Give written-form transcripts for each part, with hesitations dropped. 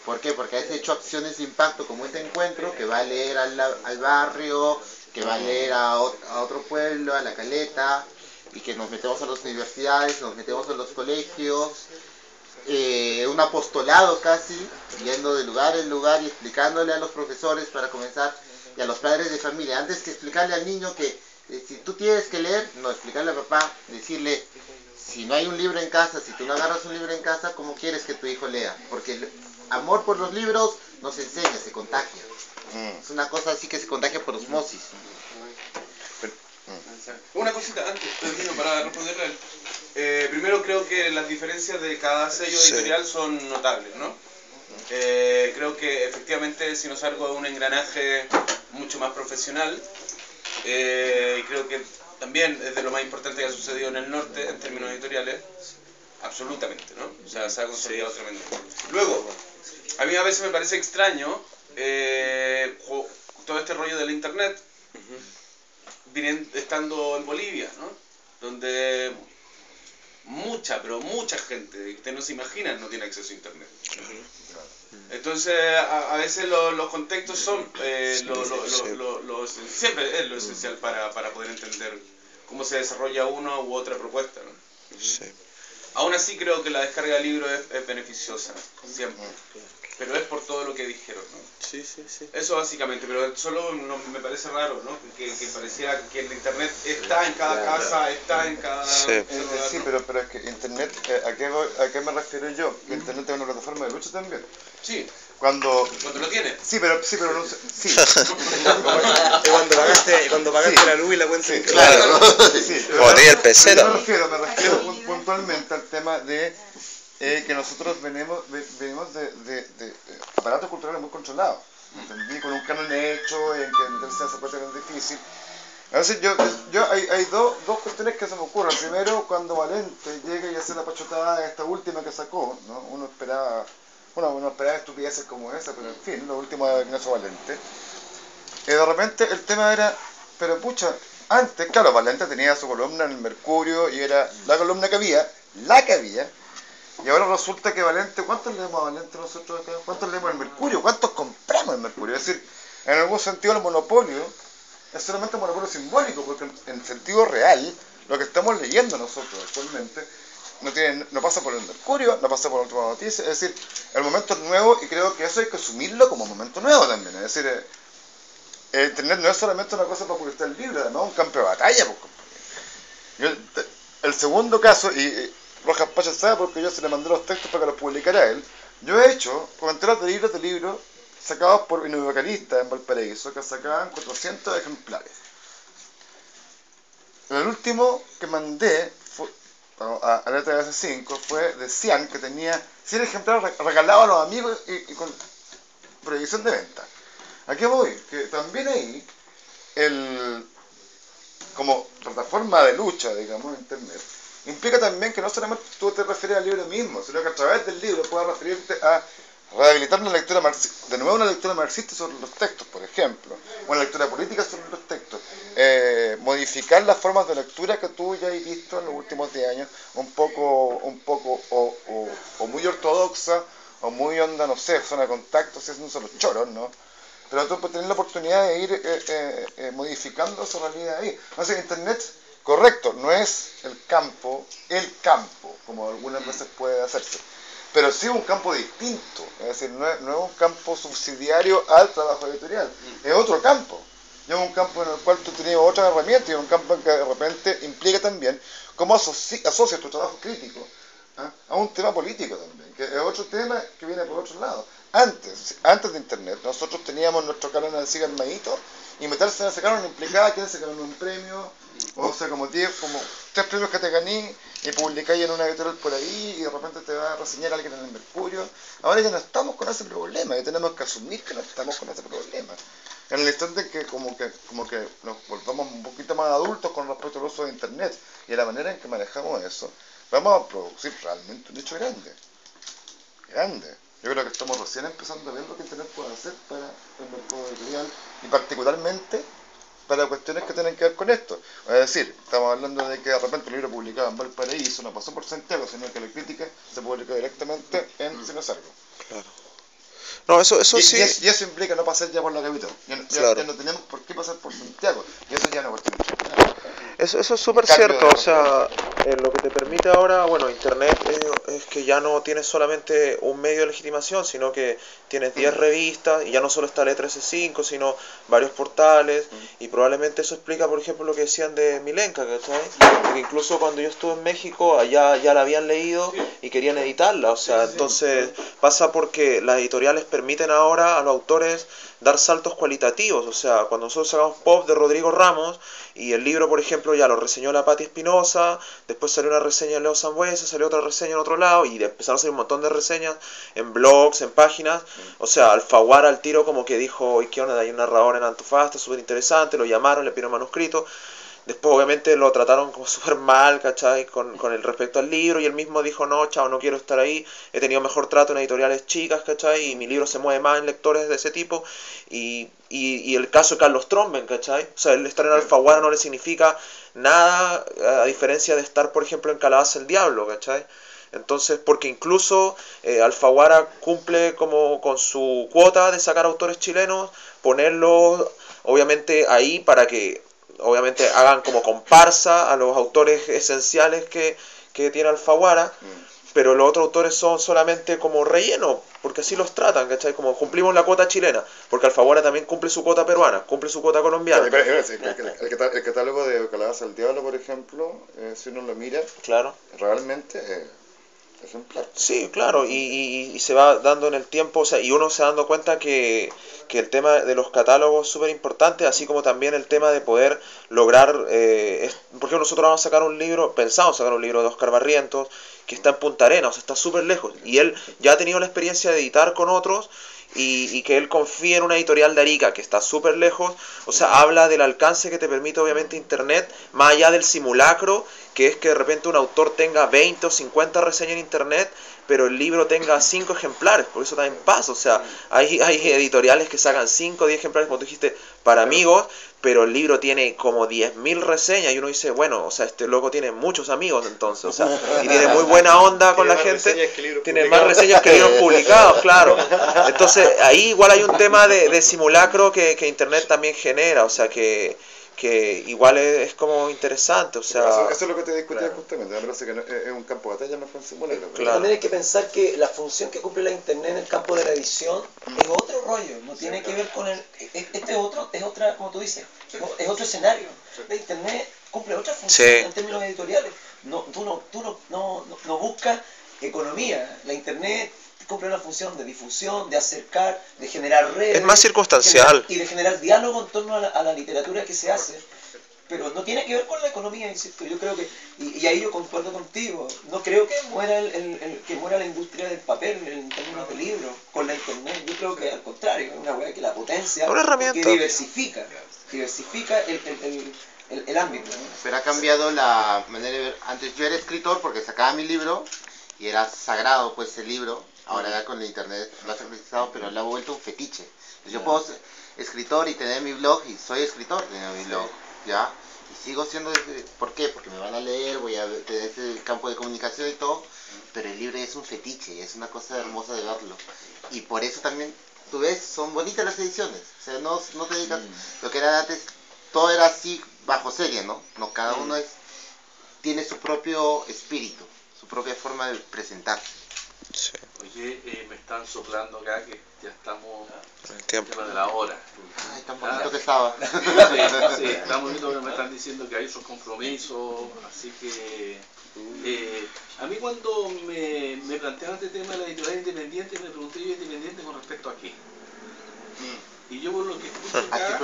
¿Por qué? Porque has hecho acciones de impacto como este encuentro, que va a leer al barrio, que va a leer a otro pueblo, a la Caleta, y que nos metemos a las universidades, nos metemos a los colegios, un apostolado casi, yendo de lugar en lugar y explicándole a los profesores para comenzar, y a los padres de familia, antes que explicarle al niño que si tú tienes que leer, no, explicarle a papá, decirle, si no hay un libro en casa, si tú no agarras un libro en casa, ¿cómo quieres que tu hijo lea? Porque el amor por los libros nos enseña, se contagia. Es una cosa así que se contagia por osmosis. Una cosita antes, termino para responderle a él. Primero creo que las diferencias de cada sello editorial son notables, ¿no? Creo que efectivamente si nos salgo de un engranaje mucho más profesional, creo que también es de lo más importante que ha sucedido en el norte en términos editoriales, absolutamente, ¿no? O sea, se ha consolidado tremendo. Luego, a mí a veces me parece extraño todo este rollo del internet, estando en Bolivia, ¿no? Donde pero mucha gente, que usted no se imagina, no tiene acceso a internet. Entonces, a veces los contextos son siempre es lo esencial para poder entender cómo se desarrolla una u otra propuesta, ¿no? Sí. Aún así creo que la descarga de libros es beneficiosa, siempre. Pero es por todo lo que dijeron, ¿no? Sí, sí, sí. Eso básicamente, pero solo me parece raro, ¿no? Que pareciera que el internet está en cada casa, está en cada... Sí, sí, pero es que internet, ¿a qué me refiero yo? Que internet es una plataforma de lucha también. Sí. Cuando lo tiene. Sí, pero no sé. Sí. cuando pagaste la luz y la cuenta. Sí, claro. Sí, Como tenía el pesero. Me refiero puntualmente al tema de que nosotros venimos de aparatos culturales muy controlados. ¿Entendí? Con un canon hecho, en que meterse a esa parte es difícil. Entonces hay dos cuestiones que se me ocurren. Primero, cuando Valente llega y hace la pachotada esta última que sacó, ¿no? Uno esperaba estupideces como esa, pero en fin, lo último de Ignacio Valente. De repente el tema era, pero pucha, antes, claro, Valente tenía su columna en el Mercurio y era la columna que había, y ahora resulta que Valente, ¿cuántos leemos a Valente nosotros acá? ¿Cuántos leemos el Mercurio? ¿Cuántos compramos el Mercurio? Es decir, en algún sentido el monopolio es solamente un monopolio simbólico, porque en sentido real, lo que estamos leyendo nosotros actualmente no pasa por el Mercurio, no pasa por otra noticia, es decir, el momento es nuevo y creo que eso hay que asumirlo como momento nuevo también, es decir, Internet no es solamente una cosa para publicar el libro, además es un campo de batalla, pues, compañero. El segundo caso, y Rojas Pacha sabe porque yo se le mandé los textos para que los publicara él, yo he hecho comentarios de libros sacados por Inuevocalistas en Valparaíso, que sacaban 400 ejemplares. El último que mandé a la ETS5 fue de Cian, que tenía 100 ejemplares regalados a los amigos y con prohibición de venta. ¿A qué voy? Que también ahí, como plataforma de lucha, digamos, Internet, implica también que no solamente tú te refieres al libro mismo, sino que a través del libro puedas referirte a rehabilitar una lectura marxista, de nuevo una lectura marxista sobre los textos, por ejemplo, una lectura política sobre los textos, modificar las formas de lectura que tú ya has visto en los últimos 10 años, un poco o muy ortodoxa, o muy onda, no sé, zona de contacto, si es un solo choros, ¿no? Pero tú puedes tener la oportunidad de ir modificando esa realidad ahí. Entonces, Internet, correcto, no es el campo, como algunas veces puede hacerse, pero sí un campo distinto, es decir, no es un campo subsidiario al trabajo editorial, es otro campo, es un campo en el cual tú tienes otras herramientas, y es un campo en que de repente implica también cómo asocias tu trabajo crítico a un tema político también, que es otro tema que viene por otro lado. Antes de Internet, nosotros teníamos nuestro canon de Siga Armadito, y meterse en ese canon implicaba que se ganó un premio, o sea, como 3 premios que te gané, y publicáis en una editorial por ahí, y de repente te va a reseñar alguien en el Mercurio. Ahora ya no estamos con ese problema, ya tenemos que asumir que no estamos con ese problema. En el instante en que como que nos volvamos un poquito más adultos con respecto al uso de Internet y a la manera en que manejamos eso, vamos a producir realmente un hecho grande. Yo creo que estamos recién empezando a ver lo que Internet puede hacer para el mercado editorial y particularmente para cuestiones que tienen que ver con esto. Es decir, estamos hablando de que de repente el libro publicado en Valparaíso no pasó por Santiago, sino que la crítica se publicó directamente en Cinesargo. Claro. No, eso Y sí. y eso implica no pasar ya por la capital. Claro. Ya no tenemos por qué pasar por Santiago. Y eso ya no cuestión. Eso es súper Cambio cierto, de o sea, lo que te permite ahora, bueno, Internet es que ya no tienes solamente un medio de legitimación, sino que tienes 10 revistas y ya no solo está el E13.5, sino varios portales, y probablemente eso explica, por ejemplo, lo que decían de Milenka, ¿cachai? Porque incluso cuando yo estuve en México, allá ya la habían leído y querían editarla, o sea, entonces pasa porque las editoriales permiten ahora a los autores dar saltos cualitativos, o sea, cuando nosotros sacamos Pop de Rodrigo Ramos, y el libro, por ejemplo, ya lo reseñó la Patti Espinosa, después salió una reseña de Leo Sambuesa, salió otra reseña en otro lado, y empezaron a salir un montón de reseñas en blogs, en páginas. O sea, Alfaguara al tiro como que dijo, ¿y qué onda? Hay un narrador en Antofagasta, súper interesante, lo llamaron, le pidieron manuscrito. Después obviamente lo trataron como súper mal, ¿cachai? Con el respecto al libro, y él mismo dijo, no, chao, no quiero estar ahí, he tenido mejor trato en editoriales chicas, ¿cachai? Y mi libro se mueve más en lectores de ese tipo. Y el caso de Carlos Tromben, ¿cachai? O sea, el estar en Alfaguara no le significa nada, a diferencia de estar, por ejemplo, en Calabaza el Diablo, ¿cachai? Entonces, porque incluso Alfaguara cumple como con su cuota de sacar autores chilenos, ponerlos obviamente ahí para que obviamente hagan como comparsa a los autores esenciales que tiene Alfaguara, pero los otros autores son solamente como relleno, porque así los tratan, ¿cachai? Como cumplimos la cuota chilena, porque Alfaguara también cumple su cuota peruana, cumple su cuota colombiana. El catálogo de Calabaza al Diablo, por ejemplo, si uno lo mira, Claro. realmente ejemplar. Sí, claro, y se va dando en el tiempo, o sea, y uno se va dando cuenta que el tema de los catálogos es súper importante, así como también el tema de poder lograr, por ejemplo, nosotros vamos a sacar un libro, pensamos sacar un libro de Oscar Barrientos, que está en Punta Arenas, o sea, está súper lejos, y él ya ha tenido la experiencia de editar con otros, y que él confíe en una editorial de Arica que está súper lejos, o sea, habla del alcance que te permite obviamente Internet, más allá del simulacro, que es que de repente un autor tenga 20 o 50 reseñas en Internet, pero el libro tenga 5 ejemplares, por eso también pasa, o sea, hay editoriales que sacan 5 o 10 ejemplares, como tú dijiste, para amigos, pero el libro tiene como 10.000 reseñas y uno dice, bueno, o sea, este loco tiene muchos amigos entonces, o sea, y tiene muy buena onda con la gente, tiene más reseñas que libros publicados, claro. Entonces, ahí igual hay un tema de simulacro que Internet también genera, o sea, que igual es como interesante, o sea... Eso es lo que te discutía justamente, me parece que es un campo de batalla más que un simulacro. Claro. También hay que pensar que la función que cumple la Internet en el campo de la edición es otro rollo, no tiene que ver con el... Este es otra, como tú dices, es otro escenario. La Internet cumple otra función en términos editoriales. Tú no buscas economía, la Internet cumple una función de difusión, de acercar, de generar redes. Es más circunstancial. Y de generar diálogo en torno a la literatura que se hace. Pero no tiene que ver con la economía, insisto. Yo creo que, y ahí yo concuerdo contigo, no creo que muera que muera la industria del papel en términos de libros con la Internet. Yo creo que al contrario, es una hueá que la potencia, una herramienta, que diversifica el ámbito, ¿no? Pero ha cambiado la manera de ver. Antes yo era escritor porque sacaba mi libro y era sagrado pues el libro. Ahora ya con el internet lo ha sacrificado, pero lo ha vuelto un fetiche. Entonces yo puedo ser escritor y tener mi blog, y soy escritor, tener mi blog, ¿ya? Y sigo siendo, ¿por qué? Porque me van a leer, voy a tener ese campo de comunicación y todo, pero el libro es un fetiche, es una cosa hermosa de verlo. Y por eso también, tú ves, son bonitas las ediciones, o sea, no te dedicas, lo que era antes, todo era así bajo serie, ¿no? No, cada uno tiene su propio espíritu, su propia forma de presentarse. Sí. Oye, me están soplando acá que ya estamos en el tiempo de la hora. Ay, tan bonito que estaba. Sí, está bonito que me están diciendo que hay otros compromisos, así que a mí cuando me plantearon este tema de la editorial independiente, me pregunté yo independiente con respecto a qué. Y yo por lo que escucho acá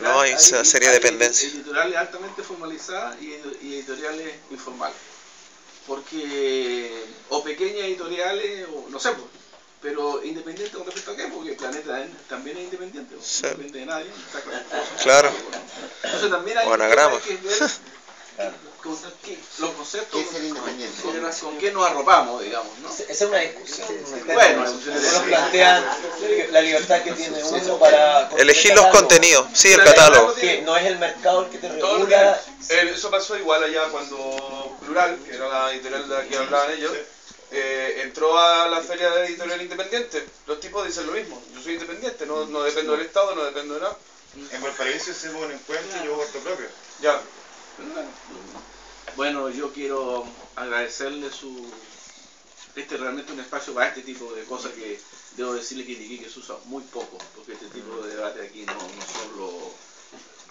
no, hay esa serie de dependencia. Editoriales altamente formalizadas y editoriales informales. Porque, o pequeñas editoriales, o no sé, pero independiente con respecto a qué, porque el Planeta también es independiente, sí. No depende de nadie. Claro. Entonces también hay que ver los conceptos, ¿qué es el independiente? con qué nos arropamos, digamos, ¿no? Esa es una discusión. Bueno, nos plantean la libertad que tiene uno para elegir los contenidos, sí, el catálogo. Que no es el mercado el que te regula. Eso pasó igual allá cuando Plural, que era la editorial de la que hablaban ellos, entró a la feria de editorial independiente. Los tipos tiempo dicen lo mismo. Yo soy independiente, no dependo del Estado, no dependo de nada. En Valparaíso hicimos un encuentro y yo voto propio. Ya. Bueno, yo quiero agradecerle este es realmente un espacio para este tipo de cosas que debo decirle que en Iquique se usa muy poco, porque este tipo de debate aquí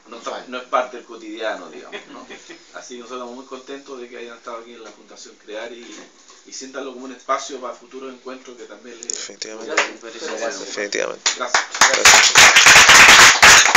no es parte del cotidiano, digamos, ¿no? Así que nosotros estamos muy contentos de que hayan estado aquí en la Fundación Crear y siéntanlo como un espacio para futuros encuentros que también les... Definitivamente. Gracias. Definitivamente. Gracias. Gracias.